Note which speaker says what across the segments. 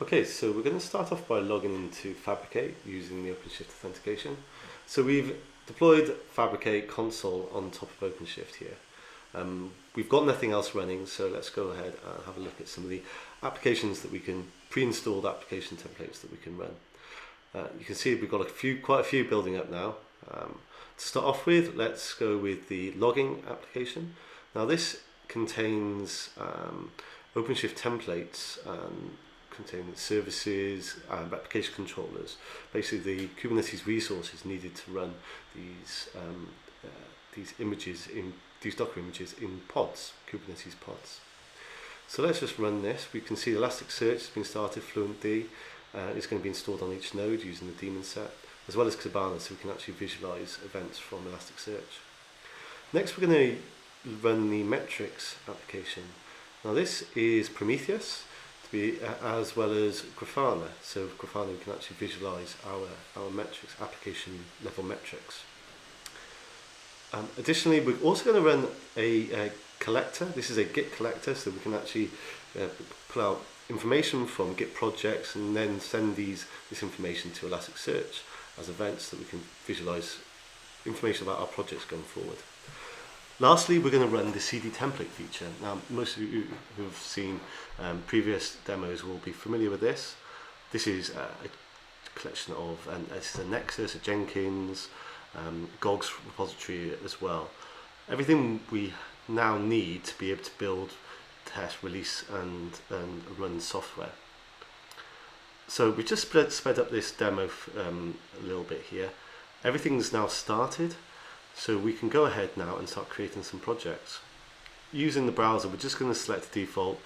Speaker 1: Okay, so we're going to start off by logging into fabric8 using the OpenShift authentication. So we've deployed fabric8 console on top of OpenShift here. We've got nothing else running, so let's go ahead and have a look at some of the applications that we can, pre-installed application templates that we can run. You can see we've got quite a few building up now. To start off with, let's go with the logging application. Now this contains OpenShift templates, containing services and application controllers, basically the Kubernetes resources needed to run these images in these Docker images in pods, Kubernetes pods. So let's just run this. We can see Elasticsearch has been started, fluentd. It's going to be installed on each node using the daemon set, as well as kibana, so we can actually visualize events from Elasticsearch. Next, we're going to run the metrics application. Now this is Prometheus, as well as Grafana. So Grafana, we can actually visualize our metrics, application level metrics. Additionally, we're also going to run a collector. This is a Git collector, so we can actually pull out information from Git projects and then send this information to Elasticsearch as events that we can visualize information about our projects going forward. Lastly, we're going to run the CD template feature. Now, most of you who have seen previous demos will be familiar with this. This is a collection of, and this is a Nexus, a Jenkins, GOGS repository as well. Everything we now need to be able to build, test, release, and run software. So we just sped up this demo a little bit here. Everything's now started. So we can go ahead now and start creating some projects. Using the browser, we're just going to select the default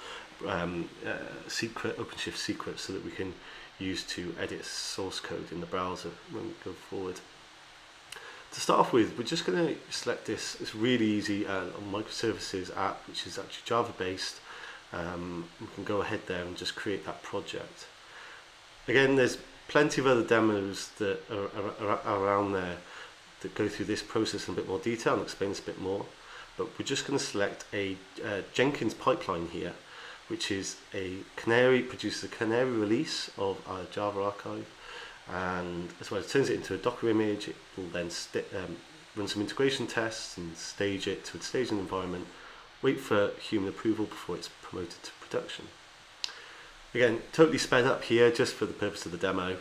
Speaker 1: secret, OpenShift secret, so that we can use to edit source code in the browser when we go forward. To start off with, we're just going to select this. It's really easy microservices app, which is actually Java based. We can go ahead there and just create that project. Again, there's plenty of other demos that are around there that go through this process in a bit more detail and explain this a bit more, but we're just going to select a Jenkins pipeline here, which is produces a canary release of our Java archive, and as well as turns it into a Docker image. It will then run some integration tests and stage it to a staging environment, wait for human approval before it's promoted to production. Again, totally sped up here just for the purpose of the demo.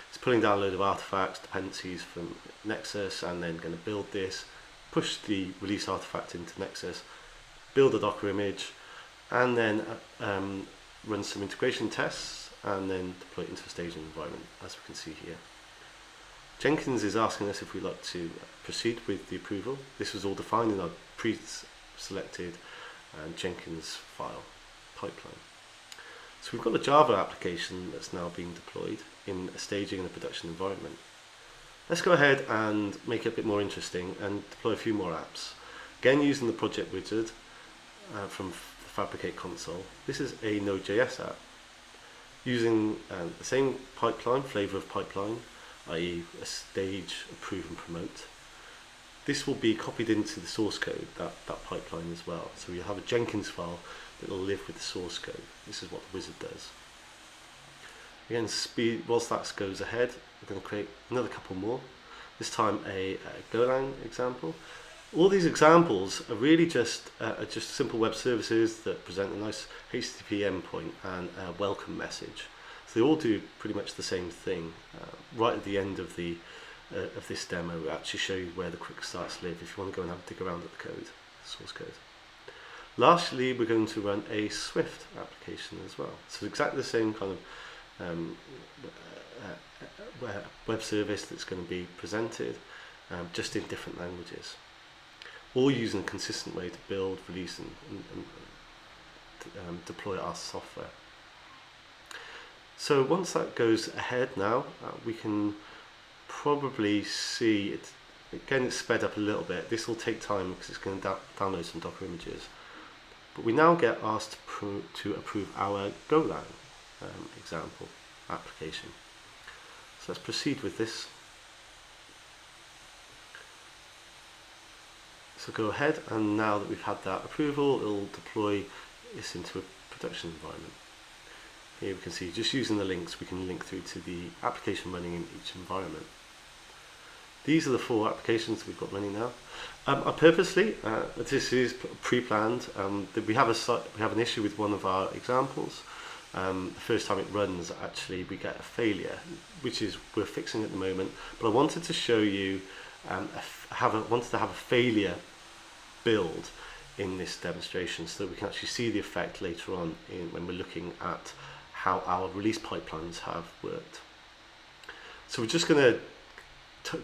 Speaker 1: It's pulling down a load of artifacts, dependencies from Nexus, and then going to build this, push the release artifact into Nexus, build a Docker image, and then run some integration tests, and then deploy it into a staging environment, as we can see here. Jenkins is asking us if we'd like to proceed with the approval. This was all defined in our pre-selected Jenkins file pipeline. So we've got a Java application that's now being deployed in a staging and a production environment. Let's go ahead and make it a bit more interesting and deploy a few more apps. Again, using the project wizard from the fabric8 console. This is a Node.js app using the same pipeline, flavor of pipeline, i.e. a stage, approve and promote. This will be copied into the source code, that pipeline as well. So you have a Jenkins file that will live with the source code. This is what the wizard does. Again, whilst that goes ahead, we're going to create another couple more. This time a Golang example. All these examples are really just simple web services that present a nice HTTP endpoint and a welcome message. So they all do pretty much the same thing. Right at the end of this demo, we actually show you where the quick starts live if you want to go and have a dig around at the code, source code. Lastly, we're going to run a Swift application as well. So exactly the same kind of web service that's going to be presented, just in different languages. All using a consistent way to build, release and deploy our software. So once that goes ahead now, we can probably see it. Again, it's sped up a little bit. This will take time because it's going to download some Docker images. But we now get asked to approve our Golang example application. So let's proceed with this. So go ahead, and now that we've had that approval, it'll deploy this into a production environment. Here we can see, just using the links, we can link through to the application running in each environment. These are the 4 applications we've got running now. Purposely, this is pre-planned. We have an issue with one of our examples. The first time it runs, actually, we get a failure, which is we're fixing at the moment. But I wanted to show you, wanted to have a failure build in this demonstration, so that we can actually see the effect later on when we're looking at how our release pipelines have worked. So we're just going to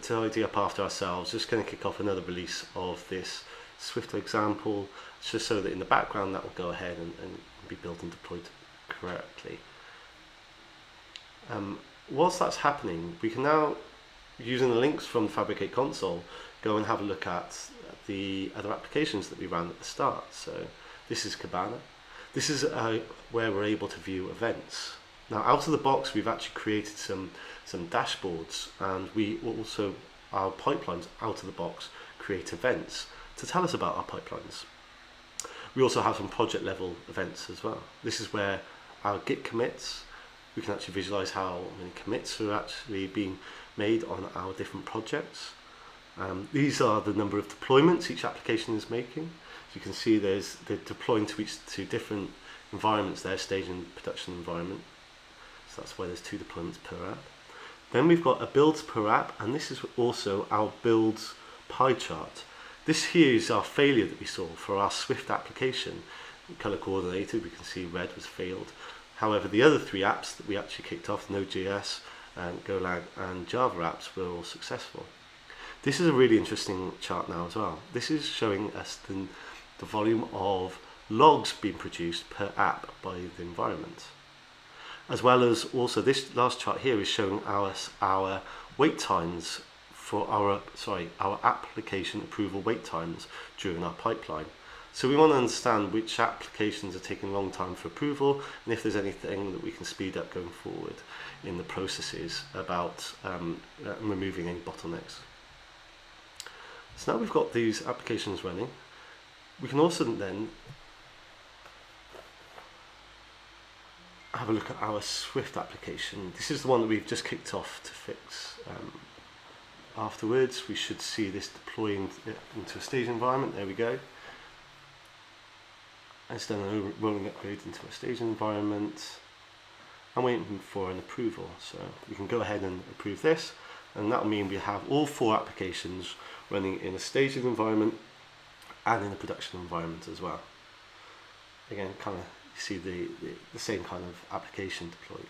Speaker 1: tidy up after ourselves, just going to kick off another release of this Swift example, just so that in the background that will go ahead and be built and deployed correctly. Whilst that's happening, we can now, using the links from the fabric8 console, go and have a look at the other applications that we ran at the start. So this is Kibana. This is where we're able to view events. Now, out of the box, we've actually created some dashboards, and we also, our pipelines out of the box create events to tell us about our pipelines. We also have some project level events as well. This is where our Git commits, we can actually visualize how many commits are actually being made on our different projects. These are the number of deployments each application is making. As you can see, they're deploying to different environments there, stage and production environment. So that's why there's 2 deployments per app. Then we've got a builds per app, and this is also our builds pie chart. This here is our failure that we saw for our Swift application. Color coordinated, we can see red was failed. However, the other 3 apps that we actually kicked off, Node.js, and Golang and Java apps, were all successful. This is a really interesting chart now as well. This is showing us the volume of logs being produced per app by the environment. As well as also this last chart here is showing our wait times for our application approval wait times during our pipeline. So we want to understand which applications are taking a long time for approval, and if there's anything that we can speed up going forward in the processes about removing any bottlenecks. So now we've got these applications running. We can also then have a look at our Swift application. This is the one that we've just kicked off to fix. Afterwards, we should see this deploying into a stage environment. There we go. It's done a rolling upgrade into a stage environment. I'm waiting for an approval, so we can go ahead and approve this, and that will mean we have all 4 applications running in a staging environment and in a production environment as well. Again, kind of you see the same kind of application deployed.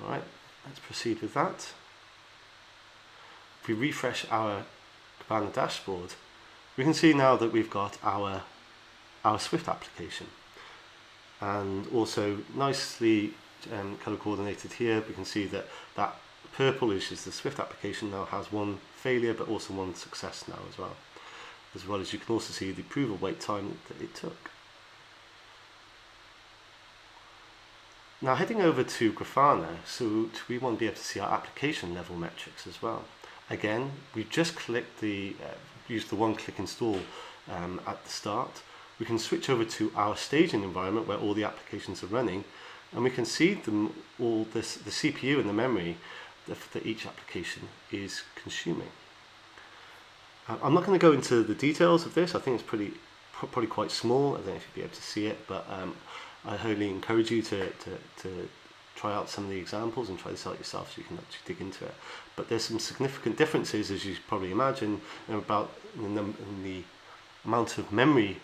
Speaker 1: All right, let's proceed with that. If we refresh our Kibana dashboard, we can see now that we've got our Swift application, and also nicely color coordinated here. We can see that purple, which is the Swift application, now has 1 failure but also 1 success now as well. As well as you can also see the approval wait time that it took. Now heading over to Grafana, so we want to be able to see our application level metrics as well. Again, we've just clicked used the one-click install at the start. We can switch over to our staging environment where all the applications are running, and we can see them all the CPU and the memory that each application is consuming. I'm not going to go into the details of this. I think it's probably quite small. I don't know if you'll be able to see it, but I highly encourage you to try out some of the examples and try this out yourself so you can actually dig into it. But there's some significant differences, as you probably imagine, about the amount of memory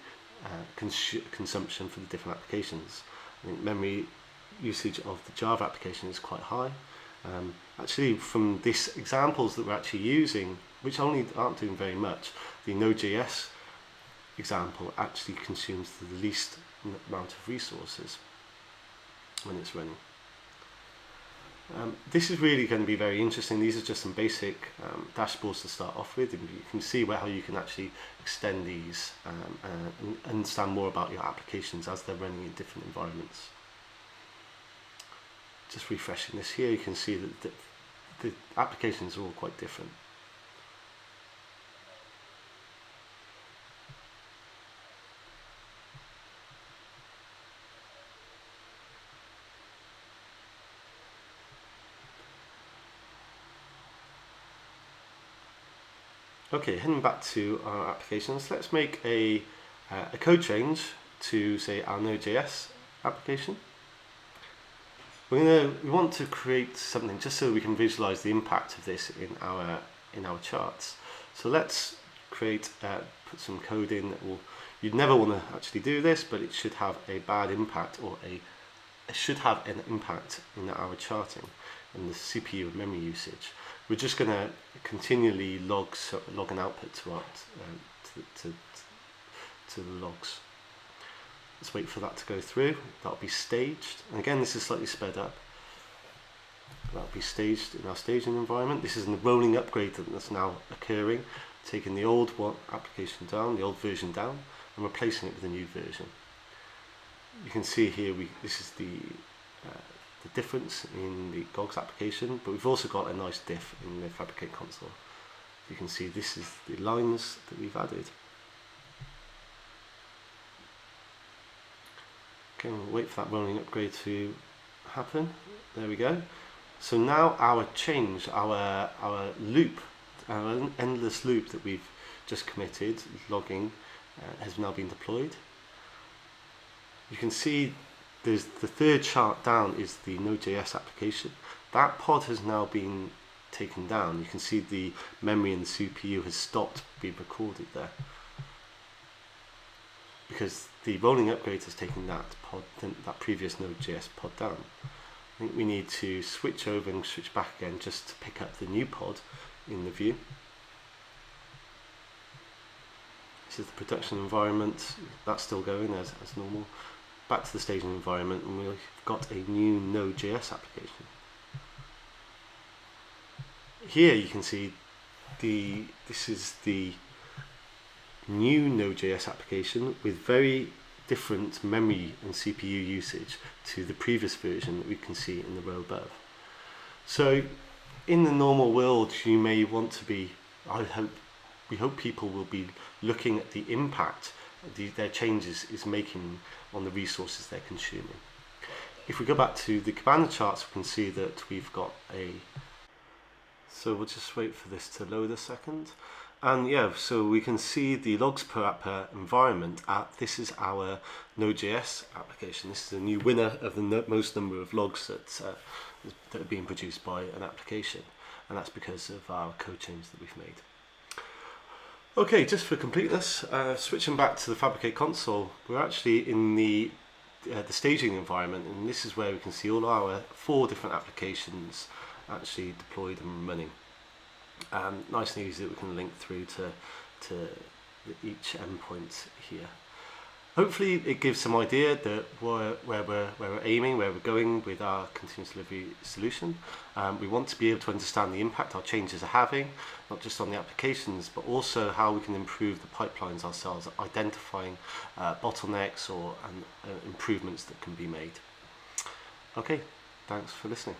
Speaker 1: consumption for the different applications. I think memory usage of the Java application is quite high. Actually, from these examples that we're actually using, which only aren't doing very much, the Node.js example actually consumes the least amount of resources when it's running. This is really going to be very interesting. These are just some basic dashboards to start off with, and you can see how you can actually extend these and understand more about your applications as they're running in different environments. Just refreshing this here, you can see that the applications are all quite different. Okay, heading back to our applications, let's make a code change to, say, our Node.js application. We want to create something just so we can visualize the impact of this in our charts. So let's create put some code in that will. You'd never want to actually do this, but it should have a bad impact, or it should have an impact in our charting and the CPU and memory usage. We're just going to continually log an output to the logs. Let's wait for that to go through. That'll be staged. And again, this is slightly sped up. That'll be staged in our staging environment. This is the rolling upgrade that's now occurring, taking the old application down, the old version down, and replacing it with a new version. You can see here this is the difference in the GOGS application, but we've also got a nice diff in the fabric8 console. You can see this is the lines that we've added. Okay, we'll wait for that rolling upgrade to happen. There we go. So now our change, our loop, our endless loop that we've just committed, logging, has now been deployed. You can see there's the third chart down is the Node.js application. That pod has now been taken down. You can see the memory and the CPU has stopped being recorded there, because the rolling upgrade has taken that previous Node.js pod down. I think we need to switch over and switch back again just to pick up the new pod in the view. This is the production environment. That's still going as normal. Back to the staging environment, and we've got a new Node.js application. Here you can see this is the new Node.js application with very different memory and CPU usage to the previous version that we can see in the row above. So in the normal world, you may want to be, we hope people will be looking at the impact their changes is making on the resources they're consuming. If we go back to the kibana charts, we can see that we've got so we'll just wait for this to load a second. And yeah, so we can see the logs per app per environment. This is our Node.js application. This is a new winner of the most number of logs that are being produced by an application. And that's because of our code change that we've made. Okay, just for completeness, switching back to the fabric8 console, we're actually in the staging environment, and this is where we can see all our 4 different applications actually deployed and running. Nice and easy that we can link through to each endpoint here. Hopefully it gives some idea that where we're aiming, where we're going with our continuous delivery solution. We want to be able to understand the impact our changes are having, not just on the applications, but also how we can improve the pipelines ourselves, identifying bottlenecks or improvements that can be made. Okay, thanks for listening.